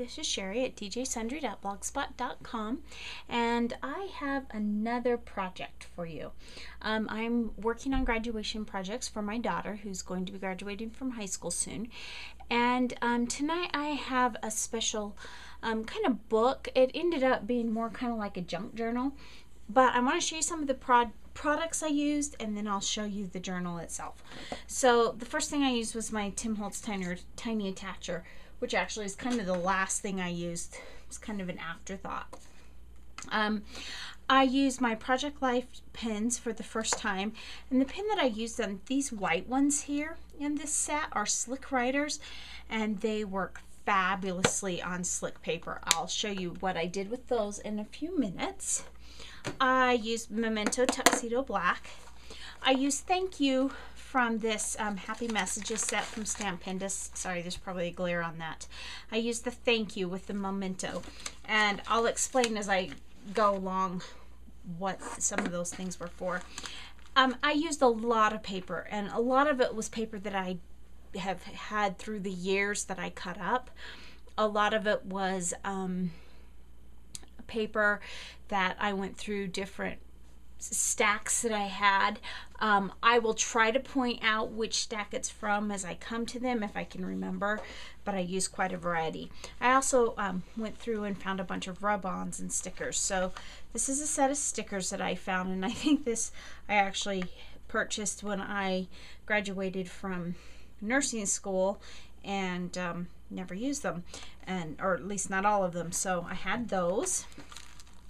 this is Cheri at djsundry.blogspot.com, and I have another project for you. I'm working on graduation projects for my daughter who's going to be graduating from high school soon, and tonight I have a special kind of book. It ended up being more kind of like a junk journal, but I want to show you some of the products I used, and then I'll show you the journal itself. So the first thing I used was my Tim Holtz tiny attacher, which actually is kind of the last thing I used. It's kind of an afterthought. I used my Project Life pens for the first time, and the pen that I used on these white ones here in this set are Slick Writers, and they work fabulously on slick paper. I'll show you what I did with those in a few minutes. I used Memento Tuxedo Black. I used Thank You from this Happy Messages set from Stampendous. Sorry, there's probably a glare on that. I used the Thank You with the Memento, and I'll explain as I go along what some of those things were for. I used a lot of paper, and a lot of it was paper that I have had through the years that I cut up. A lot of it was paper that I went through different stacks that I had. I will try to point out which stack it's from as I come to them if I can remember, but I use quite a variety. I also went through and found a bunch of rub-ons and stickers. So this is a set of stickers that I found, and I think this I actually purchased when I graduated from nursing school and never used them, or at least not all of them. So I had those,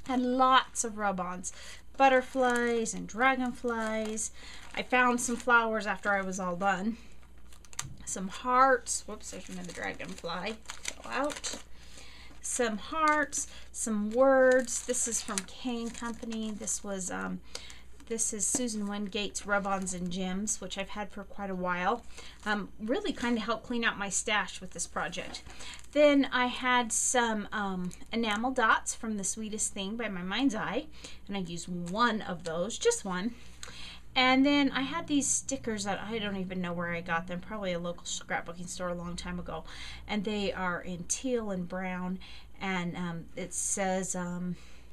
and lots of rub-ons, butterflies and dragonflies. I found some flowers after I was all done. Some hearts. Whoops, there's another dragonfly. Go out. Some hearts, some words. This is from Kane Company. This is Susan Wingate's Rub-Ons and Gems, which I've had for quite a while. Really kind of helped clean out my stash with this project. Then I had some enamel dots from The Sweetest Thing by My Mind's Eye, and I used one of those, just one. And then I had these stickers that I don't even know where I got them, probably a local scrapbooking store a long time ago. And they are in teal and brown, and it says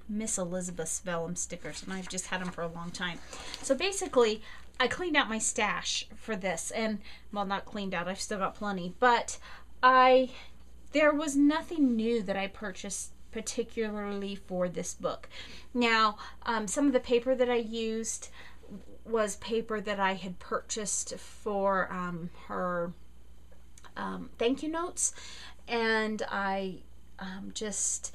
Miss Elizabeth's Vellum stickers, and I've just had them for a long time. So basically, I cleaned out my stash for this, and, well, not cleaned out, I've still got plenty, but there was nothing new that I purchased particularly for this book. Now, some of the paper that I used was paper that I had purchased for her thank you notes, and I just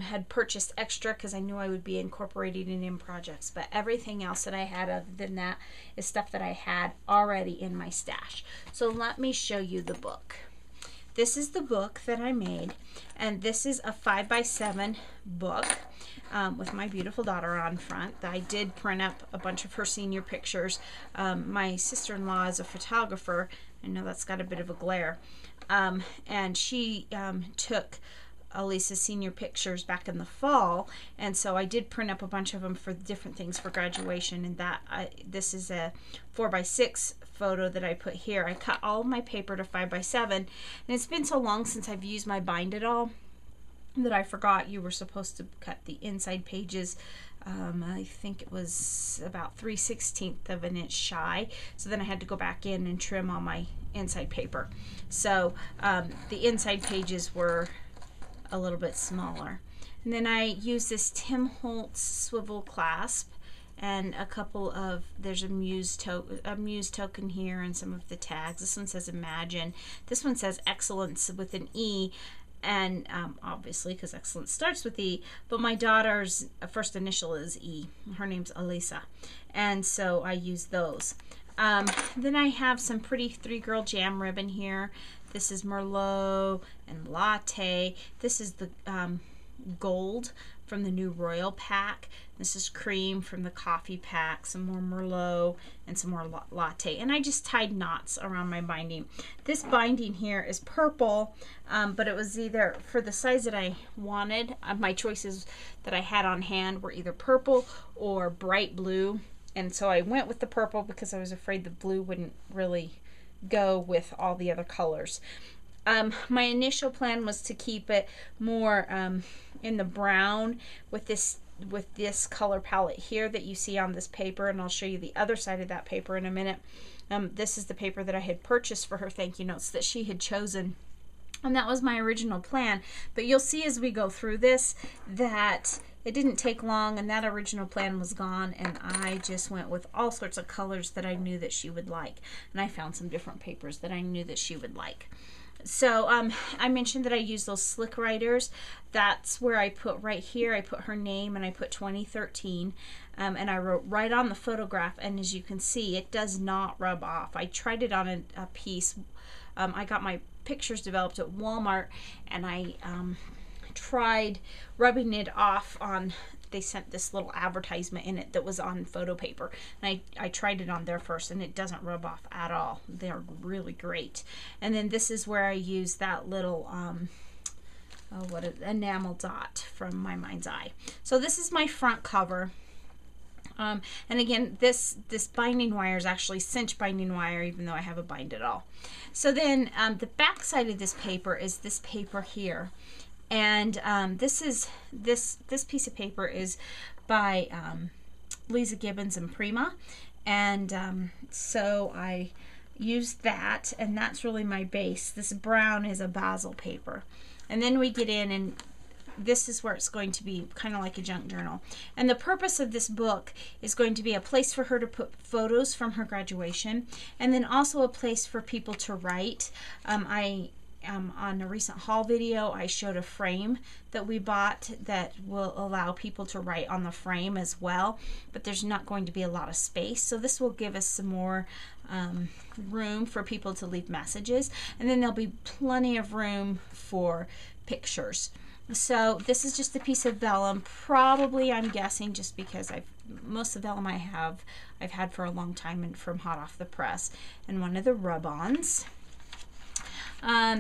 had purchased extra because I knew I would be incorporating it in projects, but everything else that I had other than that is stuff that I had already in my stash. So let me show you the book. This is the book that I made, and this is a 5x7 book with my beautiful daughter on front. I did print up a bunch of her senior pictures. My sister-in-law is a photographer. I know that's got a bit of a glare, and she took Elisa's senior pictures back in the fall, and so I did print up a bunch of them for different things for graduation, and this is a 4x6 photo that I put here. I cut all of my paper to 5x7, and it's been so long since I've used my Bind It All that I forgot you were supposed to cut the inside pages. I think it was about 3/16 of an inch shy, so then I had to go back in and trim all my inside paper. So the inside pages were a little bit smaller. And then I use this Tim Holtz swivel clasp, and a couple of, there's a muse token here, and some of the tags. This one says Imagine. This one says Excellence with an E, and obviously because excellence starts with E, but my daughter's first initial is E. Her name's Elisa, and so I use those. Then I have some pretty 3-girl jam ribbon here. This is Merlot and Latte. This is the gold from the new Royal pack. This is cream from the coffee pack, some more Merlot, and some more Latte. And I just tied knots around my binding. This binding here is purple, but it was either, for the size that I wanted, my choices that I had on hand were either purple or bright blue. And so I went with the purple because I was afraid the blue wouldn't really go with all the other colors. My initial plan was to keep it more in the brown with this color palette here that you see on this paper, and I'll show you the other side of that paper in a minute. This is the paper that I had purchased for her thank you notes that she had chosen, and that was my original plan. But you'll see as we go through this that it didn't take long, and that original plan was gone, and I just went with all sorts of colors that I knew that she would like, and I found some different papers that I knew that she would like. So I mentioned that I use those slick writers. That's where I put right here, I put her name and I put 2013, and I wrote right on the photograph, and as you can see, it does not rub off. I tried it on a piece. I got my pictures developed at Walmart, and I tried rubbing it off on, they sent this little advertisement in it that was on photo paper, and I tried it on there first, and it doesn't rub off at all. They're really great. And then this is where I use that little enamel dot from My Mind's Eye. So this is my front cover. And again, this binding wire is actually cinch binding wire, even though I haven't bind at all. So then the back side of this paper is this paper here. And this piece of paper is by Lisa Gibbons and Prima, and so I used that, and that's really my base. This brown is a basil paper, and then we get in, and this is where it's going to be kind of like a junk journal. And the purpose of this book is going to be a place for her to put photos from her graduation, and then also a place for people to write. On a recent haul video, I showed a frame that we bought that will allow people to write on the frame as well, but there's not going to be a lot of space, so this will give us some more room for people to leave messages, and then there'll be plenty of room for pictures. So this is just a piece of vellum, probably, I'm guessing, just because most of the vellum I've had for a long time and from hot off the press, and one of the rub-ons.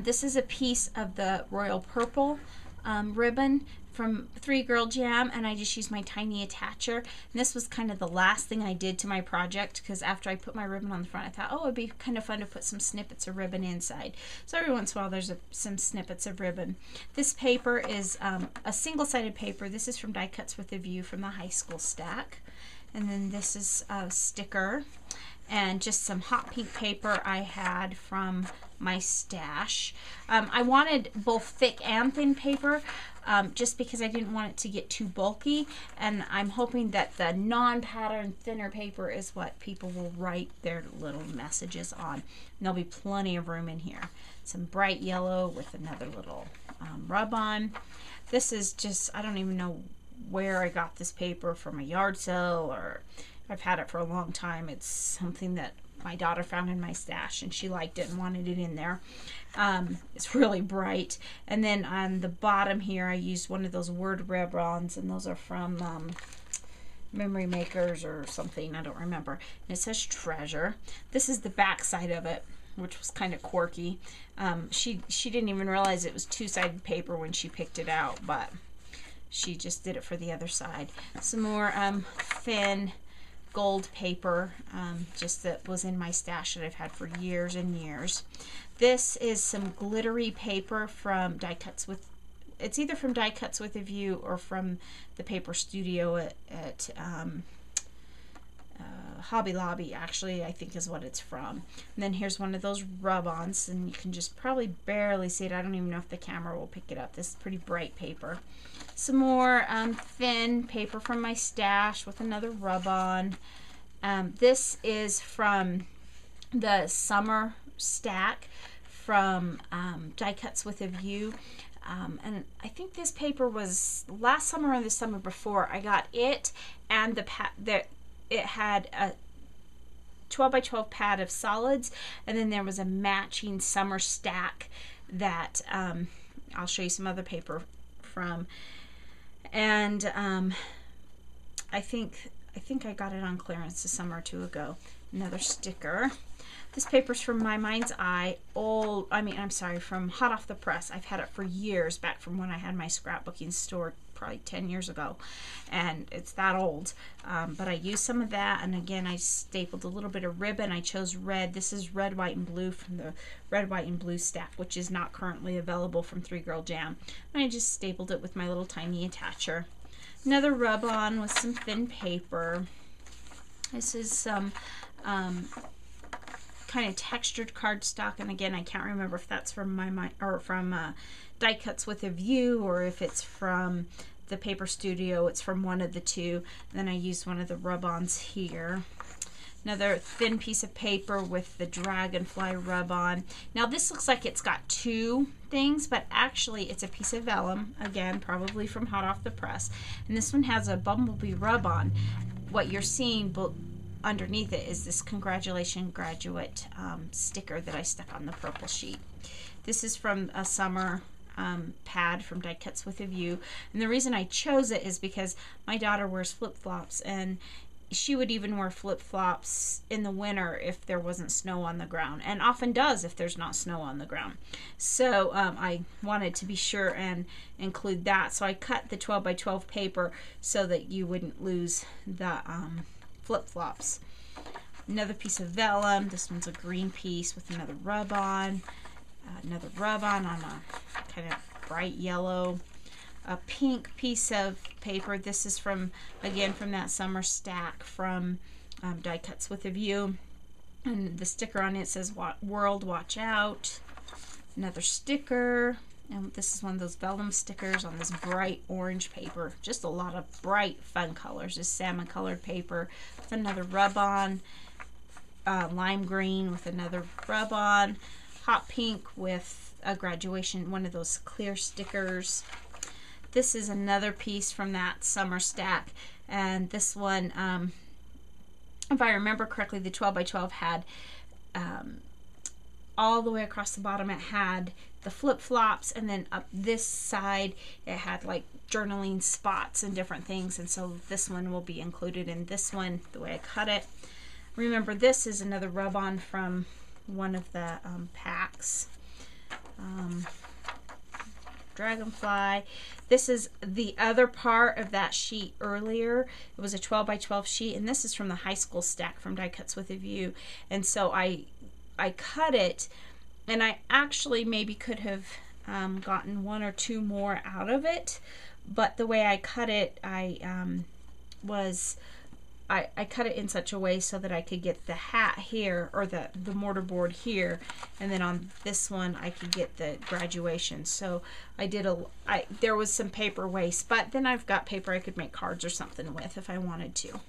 This is a piece of the royal purple ribbon from 3 Girl Jam, and I just used my tiny attacher. And this was kind of the last thing I did to my project, because after I put my ribbon on the front, I thought, oh, it'd be kind of fun to put some snippets of ribbon inside. So every once in a while there's some snippets of ribbon. This paper is a single-sided paper. This is from Die Cuts with a View from the high school stack. And then this is a sticker, and just some hot pink paper I had from my stash. I wanted both thick and thin paper, just because I didn't want it to get too bulky, and I'm hoping that the non-pattern thinner paper is what people will write their little messages on. And there'll be plenty of room in here. Some bright yellow with another little rub-on. This is just, I don't even know where I got this paper, from a yard sale, or I've had it for a long time. It's something that my daughter found in my stash, and she liked it and wanted it in there. It's really bright. And then on the bottom here, I used one of those word rub-ons, and those are from Memory Makers or something, I don't remember. And it says treasure. This is the back side of it, which was kind of quirky. She didn't even realize it was two-sided paper when she picked it out, but she just did it for the other side. Some more thin gold paper, just that was in my stash that I've had for years and years. This is some glittery paper from Die Cuts with, it's either from Die Cuts with a View or from the paper studio at Hobby Lobby, actually, I think is what it's from. And then here's one of those rub-ons, and you can just probably barely see it. I don't even know if the camera will pick it up. This is pretty bright paper. Some more thin paper from my stash with another rub-on. This is from the summer stack from Die Cuts with a View. And I think this paper was last summer or the summer before. I got it, and it had a 12 by 12 pad of solids, and then there was a matching summer stack that I'll show you some other paper from. And I think I got it on clearance a summer or two ago. Another sticker. This paper's from My Mind's Eye, from hot off the press. I've had it for years, back from when I had my scrapbooking store probably 10 years ago, and it's that old. But I used some of that, and again, I stapled a little bit of ribbon. I chose red. This is red, white, and blue from the red, white, and blue stack, which is not currently available from 3 Girl Jam. And I just stapled it with my little tiny attacher. Another rub-on with some thin paper. This is some kind of textured cardstock, and again, I can't remember if that's from Die Cuts with a View, or if it's from the Paper Studio. It's from one of the two. Then I used one of the rub-ons here. Another thin piece of paper with the dragonfly rub-on. Now this looks like it's got 2 things, but actually it's a piece of vellum, again probably from hot off the press, and this one has a bumblebee rub-on. What you're seeing underneath it is this congratulations graduate sticker that I stuck on the purple sheet. This is from a summer pad from Die Cuts with a View, and the reason I chose it is because my daughter wears flip-flops, and she would even wear flip-flops in the winter if there wasn't snow on the ground, and often does if there's not snow on the ground. So I wanted to be sure and include that, so I cut the 12 by 12 paper so that you wouldn't lose the flip-flops. Another piece of vellum. This one's a green piece with another rub-on. Another rub-on on a kind of bright yellow. A pink piece of paper. This is from, again, from that summer stack from Die Cuts with a View. And the sticker on it says, World Watch Out. Another sticker. And this is one of those vellum stickers on this bright orange paper. Just a lot of bright, fun colors. This salmon colored paper with another rub-on. Lime green with another rub-on. Hot pink with a graduation, one of those clear stickers. This is another piece from that summer stack, and this one, if I remember correctly, the 12 by 12 had all the way across the bottom, it had the flip-flops, and then up this side it had like journaling spots and different things, and so this one will be included in this one, the way I cut it. Remember, this is another rub-on from one of the packs. Dragonfly. This is the other part of that sheet earlier. It was a 12 by 12 sheet, and this is from the high school stack from Die Cuts with a View. And so I cut it, and I actually maybe could have gotten 1 or 2 more out of it, but the way I cut it, I cut it in such a way so that I could get the hat here, or the mortarboard here, and then on this one I could get the graduation. So I did there was some paper waste, but then I've got paper I could make cards or something with if I wanted to.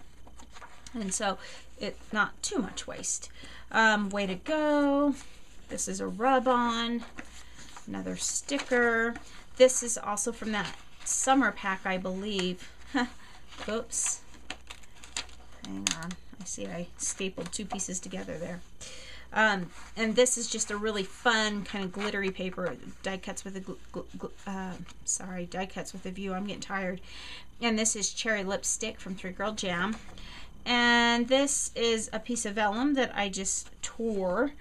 And so it's not too much waste. Way to go. This is a rub-on. Another sticker. This is also from that summer pack, I believe. Oops. Hang on, I see I stapled 2 pieces together there. And this is just a really fun kind of glittery paper. Die Cuts with a View. I'm getting tired. And this is Cherry Lipstick from 3 Girl Jam. And this is a piece of vellum that I just tore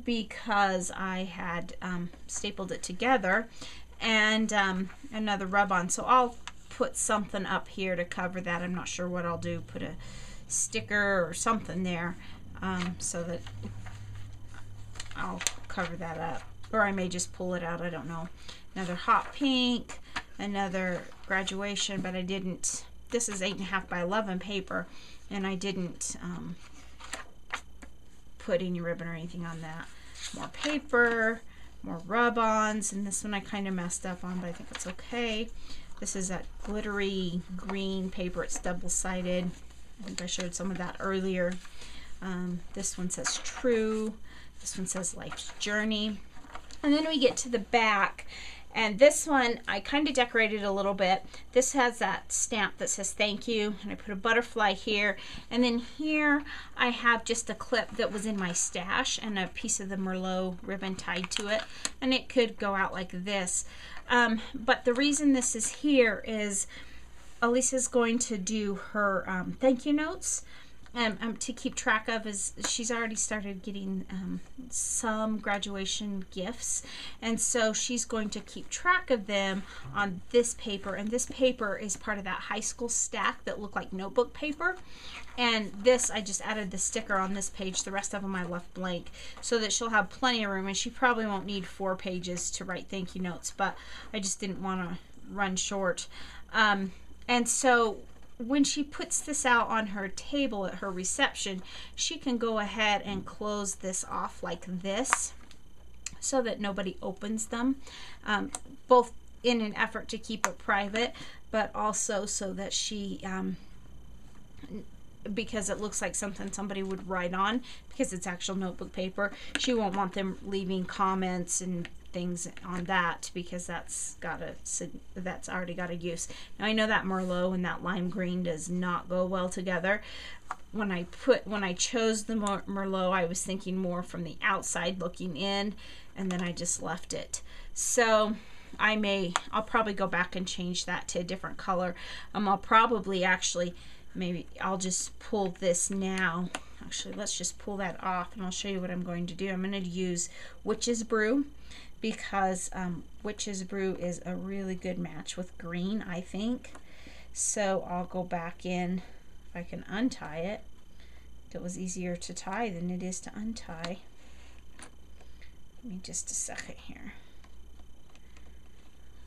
because I had stapled it together. And another rub-on. So I'll put something up here to cover that. I'm not sure what I'll do. Put a sticker or something there so that I'll cover that up, or I may just pull it out, I don't know. Another hot pink, another graduation, but I didn't, this is 8.5 by 11 paper, and I didn't put any ribbon or anything on that. More paper, more rub-ons, and this one I kind of messed up on, but I think it's okay. This is that glittery green paper, it's double-sided. I think I showed some of that earlier. This one says True. This one says Life's Journey. And then we get to the back, and this one I kind of decorated a little bit. This has that stamp that says thank you, and I put a butterfly here, and then here I have just a clip that was in my stash and a piece of the Merlot ribbon tied to it, and it could go out like this. But the reason this is here is Elisa's going to do her thank you notes to keep track of is she's already started getting some graduation gifts, and so she's going to keep track of them on this paper, and this paper is part of that high school stack that looked like notebook paper. And this, I just added the sticker on this page, the rest of them I left blank, so that she'll have plenty of room, and she probably won't need 4 pages to write thank you notes, but I just didn't want to run short. And so when she puts this out on her table at her reception, she can go ahead and close this off like this so that nobody opens them, both in an effort to keep it private, but also so that she, because it looks like something somebody would write on, because it's actual notebook paper, she won't want them leaving comments and things on that, because that's already got a use. Now I know that Merlot and that lime green does not go well together. When I chose the Merlot, I was thinking more from the outside looking in, and then I just left it. So I'll probably go back and change that to a different color. I'll probably maybe I'll just pull this now. Actually, let's just pull that off, and I'll show you what I'm going to do. I'm going to use Witch's Brew, because Witch's Brew is a really good match with green, I think. So I'll go back in, if I can untie it. It was easier to tie than it is to untie. Give me just a second here.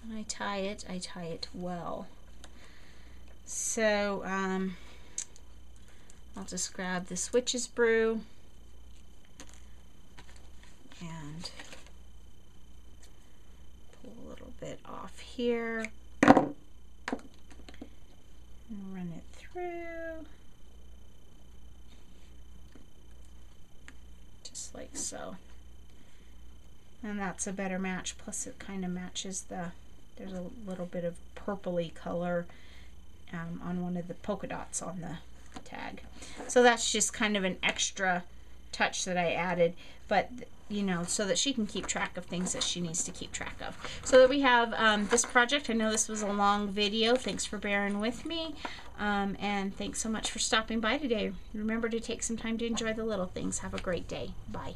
When I tie it well. So I'll just grab this Witch's Brew and pull a little bit off here and run it through just like so. And that's a better match, plus it kind of matches there's a little bit of purpley color on one of the polka dots on the tag. So that's just kind of an extra touch that I added, but so that she can keep track of things that she needs to keep track of. So that we have this project. I know this was a long video. Thanks for bearing with me, and thanks so much for stopping by today. Remember to take some time to enjoy the little things. Have a great day. Bye.